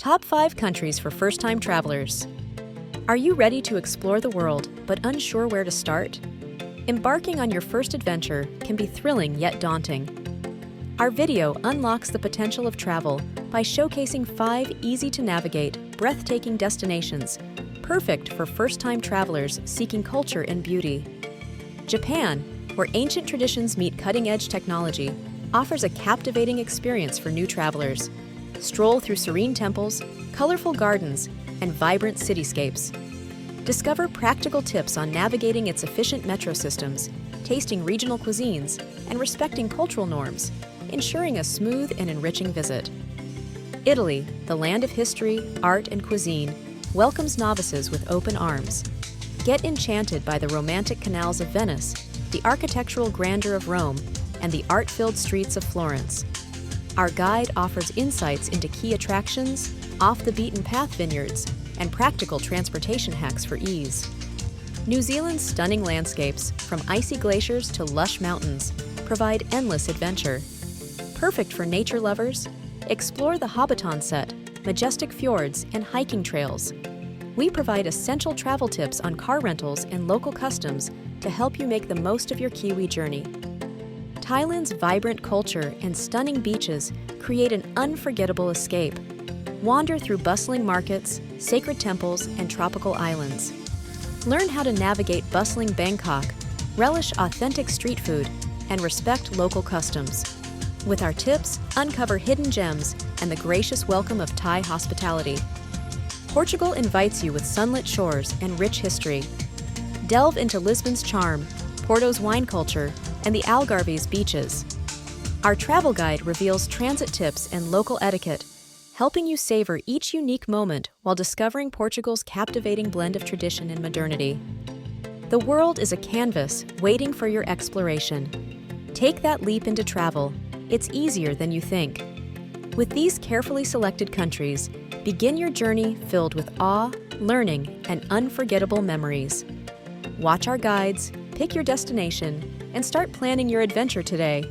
Top 5 countries for first-time travelers. Are you ready to explore the world but unsure where to start? Embarking on your first adventure can be thrilling yet daunting. Our video unlocks the potential of travel by showcasing 5 easy-to-navigate, breathtaking destinations, perfect for first-time travelers seeking culture and beauty. Japan, where ancient traditions meet cutting-edge technology, offers a captivating experience for new travelers. Stroll through serene temples, colorful gardens, and vibrant cityscapes. Discover practical tips on navigating its efficient metro systems, tasting regional cuisines, and respecting cultural norms, ensuring a smooth and enriching visit. Italy, the land of history, art, and cuisine, welcomes novices with open arms. Get enchanted by the romantic canals of Venice, the architectural grandeur of Rome, and the art-filled streets of Florence. Our guide offers insights into key attractions, off-the-beaten-path vineyards, and practical transportation hacks for ease. New Zealand's stunning landscapes, from icy glaciers to lush mountains, provide endless adventure. Perfect for nature lovers, explore the Hobbiton Set, majestic fjords, and hiking trails. We provide essential travel tips on car rentals and local customs to help you make the most of your Kiwi journey. Thailand's vibrant culture and stunning beaches create an unforgettable escape. Wander through bustling markets, sacred temples, and tropical islands. Learn how to navigate bustling Bangkok, relish authentic street food, and respect local customs. With our tips, uncover hidden gems and the gracious welcome of Thai hospitality. Portugal invites you with sunlit shores and rich history. Delve into Lisbon's charm, Porto's wine culture, and the Algarve's beaches. Our travel guide reveals transit tips and local etiquette, helping you savor each unique moment while discovering Portugal's captivating blend of tradition and modernity. The world is a canvas waiting for your exploration. Take that leap into travel. It's easier than you think. With these carefully selected countries, begin your journey filled with awe, learning, and unforgettable memories. Watch our guides, pick your destination, and start planning your adventure today.